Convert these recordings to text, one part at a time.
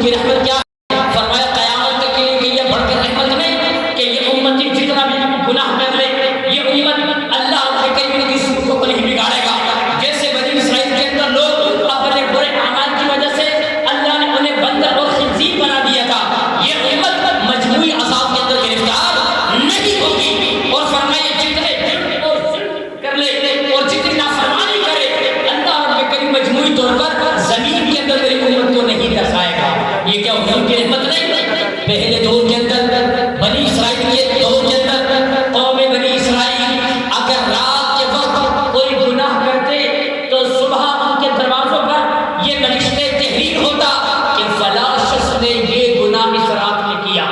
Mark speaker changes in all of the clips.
Speaker 1: حضور کی رحمت کیا ہے؟ فرمایا قیامت تک کے لیے کہ یہ بڑھ کر رحمت نہیں کہ یہ امتی جتنا بھی گناہ کر لے یہ امت اللہ کے کریم کی سلوکوں کو نہیں بگاڑے گا. جیسے بنی اسرائیل کے اندر لوگ اپنے برے اعمال کی وجہ سے اللہ نے انہیں بندر اور خنزیر بنا دیا تھا, یہ امت مجموعی عذاب کے اندر گرفتار نہیں ہوگی. اور فرمایا جتنے جرم اور ظلم کر لے اور جتنی نافرمانی کرے اللہ رب کریم مجموعی طور پر زمین کے اندر میری امت کو نہیں دسائے گا. یہ کیا حضور کی رحمت نہیں؟ پہلے دور کے اندر بنی اسرائیل کے دور کے اندر قوم بنی اسرائیل اگر رات کے وقت کوئی گناہ کرتے تو صبح ان کے دروازوں پر یہ نوشتے تحریر ہوتا کہ فلاں شخص نے یہ گناہ اس رات میں کیا.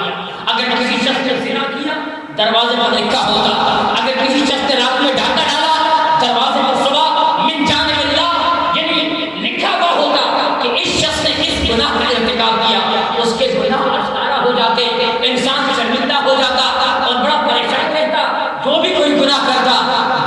Speaker 1: اگر کسی شخص نے زنا کیا دروازے پر لکھا ہوتا, اگر کسی شخص نے رات میں ڈاکہ ڈالا دروازے پر صبح من جانب اللہ یعنی لکھا ہوا ہوتا کہ اس شخص نے اس گناہ کا ارتکاب کیا. اس کے گناہ اشکارا ہو جاتے, انسان شرمندہ ہو جاتا اور بڑا پریشان رہتا. جو بھی کوئی گناہ کرتا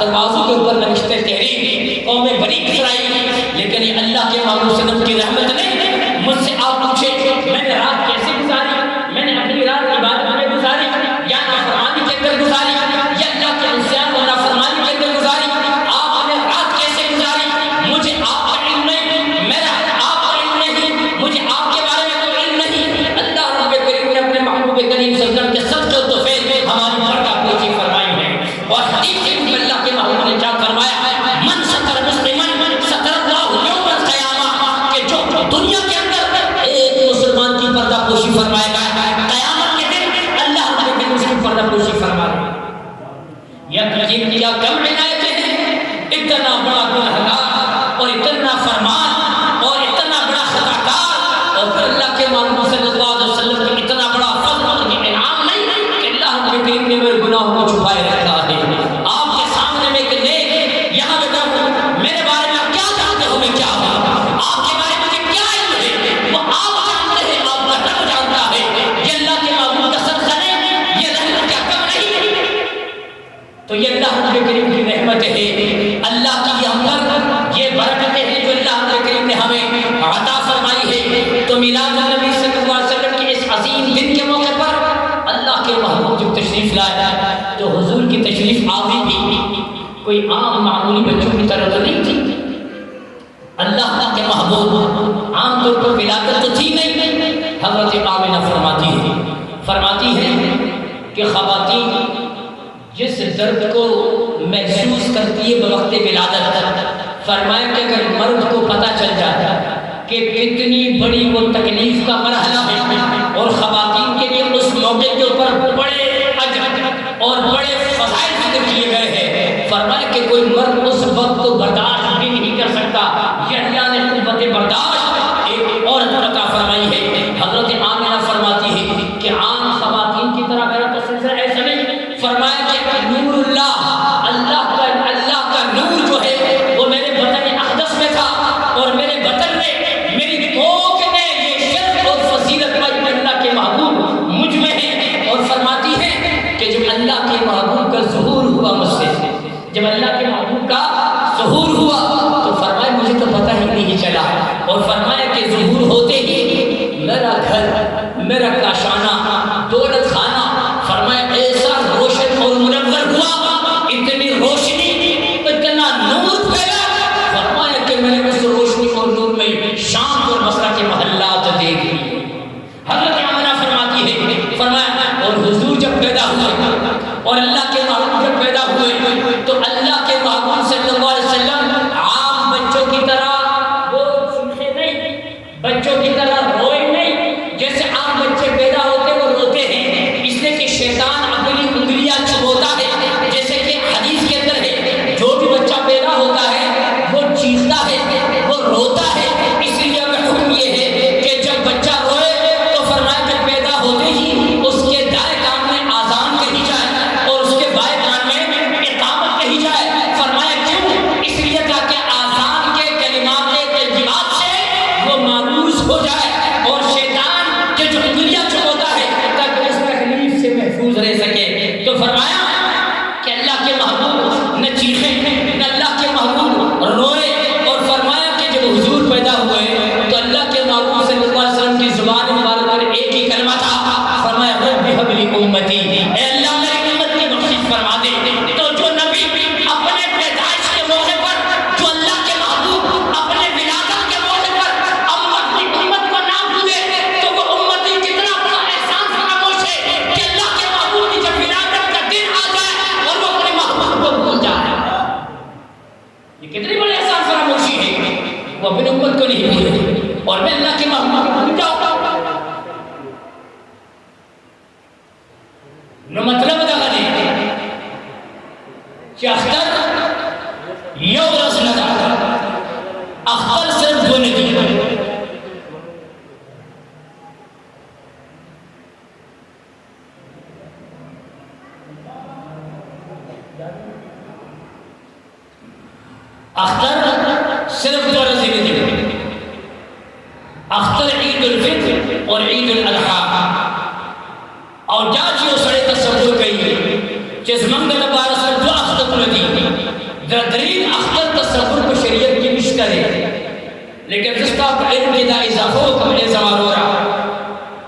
Speaker 1: دروازوں کے اوپر نوشتے تحریر قوم بنی اسرائیل. لیکن یہ اللہ کے محبوب صلی اللہ علیہ وسلم کی رحمت نہیں. مجھ سے آپ پوچھیں میں نے رات کیسے گزاری؟ میں نے اپنی رات عبادت میں گزاری یا نافرمانی کے اندر گزاری یا اللہ کے عصیان اور نافرمانی کے اندر گزاری؟ آپ نے رات کیسے گزاری مجھے آپ کا علم نہیں, میرا آپ کا علم نہیں, مجھے آپ کے بارے میں کوئی علم نہیں. اللہ رب کریم نے اپنے محبوب کریم صلی اللہ علیہ وسلم کے صدقے و تحفے میں ہماری پردہ پوشی فرمائی ہے. اور حدیث میں اللہ کے محبوب نے کیا فرمایا؟ من ستر مسلمن ستر اللہ یوم القیامہ, کہ جو دنیا کے اندر ایک مسلمان کی پردہ پوشی فرمائے گا قیامت کے دن اللہ رب کریم اس کی پردہ پوشی فرمائے گا. یہ کیا کم عنایتیں ہیں, اتنا بڑا گنہگار اور اتنا فرمان اور اتنا بڑا خطاکار اور پھر اللہ کے محبوب صلی اللہ علیہ وسلم کا اتنا بڑا فضل اور انعام نہیں کہ اللہ رب کریم نے میرے گناہوں کو چھپائے رکھا ہے. آپ کے سامنے میں کہ نیک یہاں بیٹھا ہوں, میرے بارے میں آپ کیا جانتے ہو میں کیا ہوں, آپ کے بارے میں مجھے کیا علم ہے وہ آپ جانتے ہیں, آپ کا رب جانتا ہے. یہ اللہ کے محبوب کا صدقہ نہیں, یہ رحمت کیا کم نہیں؟ تو یہ اللہ رب کریم کی رحمت ہے, اللہ کی ہم پر یہ برکتیں ہیں جو اللہ رب کریم نے ہمیں عطا فرمائی ہے. تو میلاد النبی صلی اللہ علیہ وسلم کے اس عظیم دن کے موقع پر اللہ کے محبوب جب تشریف لائے تو حضور کی تشریف آوری بھی کوئی عام معمولی بچوں کی طرح تو نہیں تھی. اللہ کے محبوب عام طور پر ولادت تو تھی نہیں. حضرت آمنہ فرماتی ہے کہ خواتین جس درد کو محسوس کرتی ہے بوقت ولادت, فرمایا کہ اگر مرد کو پتہ چل جاتا کہ کتنی بڑی وہ تکلیف کا مرحلہ ہے اور خواتین کے لیے اس موقع کے اوپر بڑے اجر اور بڑے فضائل ذکر کیے گئے ہیں, فرمایا کہ کوئی مرد اس وقت کو برداشت بھی نہیں کر سکتا. یہ اللہ نے قوت برداشت ایک اور عطا فرمائی ہے. حضرت آمنہ فرماتی ہے کہ عام خواتین کی طرح میرا تو سلسلہ ایسا نہیں, فرمایا کہ نور اللہ کا نور جو ہے وہ میرے بدن اقدس میں تھا اور میرے بدن میں میری کوکھ نے یہ شرف اور فضیلت پر اللہ کے محبوب مجھ میں ہے. اور فرماتی ہے کہ جب اللہ کے محبوب کا ظہور ہوا مجھ سے, جب اللہ کے محبوب کا ظہور ہوا تو فرمایا مجھے تو پتہ ہی نہیں چلا. اور فرمایا کہ ظہور ہوتے ہی میرا گھر میرا کاشانہ دولت خانہ فرمایا ایسا روشن اور منور ہوا, اتنی روشنی اتنا نور پھیلا, فرمایا کہ میں نے اس روشنی اور نور میں شام اور بصرہ کے محلات دیکھ لیے. حضرت آمنہ فرماتی ہے, فرمایا اور حضور جب پیدا ہوئے اور اللہ کے محبوب جب پیدا ہوئے تو اللہ کے محبوب صلی اللہ علیہ وسلم عام بچوں کی طرح وہ چیخے نہیں, بچوں کی طرح روئے نہیں. جیسے عام بچے پیدا ہوتے وہ روتے ہیں, اس لیے کہ شیطان اپنی انگلیاں چبوتا ہے. جیسے کہ حدیث کے اندر ہے جو بھی بچہ پیدا ہوتا ہے وہ چیختا ہے, وہ روتا ہے. اس لیے ہمیں حکم یہ ہے کہ جب بچہ روئے تو فرمایا کہ پیدا ہوتے ہی اس کے دائیں کان میں آذان کہی جائے اور اس کے بائیں کان میں اقامت کہی جائے. فرمایا کیوں؟ اس لیے تاکہ آذان کے کلمات طیبات سے وہ مانوس ہو جائے اور شیطان کے جو انگلیاں چبوتا ہے تاکہ اس تکلیف سے محفوظ رہ سکے. تو فرمایا کہ اللہ کے محبوب نہ چیخے نہ اللہ کے محبوب روئے. اور فرمایا کہ جب حضور پیدا ہوئے تو اللہ کے محبوب صلی اللہ علیہ وسلم کی زبان اللہ کے محبوب جاؤ نو مطلب دا غنی کہ اختر یو رس لگا اختر صرف دو ندی اختر صرف دو رسی ندی اختر عید الفطر اور عید الاضحیٰ اور جا چیو سڑے تصور کئی چیز منگل بارس دو اختر ندی دردرین اختر تصور کو شریعت کی مشکل ہے لیکن رشتہ علم کی دا اضافہ کو کملے زمان ہو رہا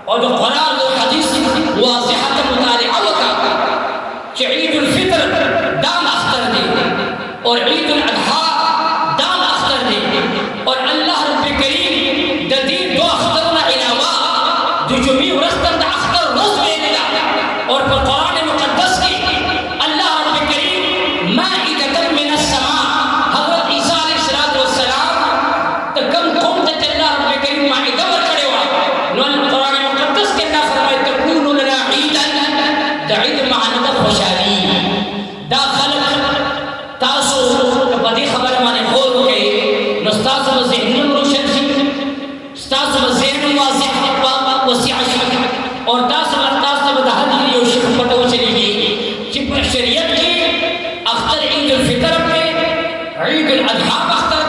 Speaker 1: اور جو قرآن و حدیث واضحات مطالعہ وکا کہ عید الفطر دام اختر دے اور عید الاضحیٰ دام اختر دے اور اللہ رب کریم ددین دو اخترنا علاوہ جو جمعی ورستن دا اختر روز میں لگا اور پر قرآن مقدس کی اللہ رب کریم مائدة من السماء حضرت عیسیٰ علیہ السلام تکم قوم تا اللہ رب کریم مائدہ ورکڑے ہوا نو قرآن مقدس کے اللہ فرمائے تکونو لنا عیدا دا عید معنی خوشحالی دا خلق تاسو بدی خبر مانے خور ہو گئے نستاس و ذہن روشن شی ستاس و ذہن واضح وسیع شی اور تاسو و دہدی لیو شک پتو چلی گی چپ شریعت کی اختر عید الفطر پہ عید الاضحیٰ اختر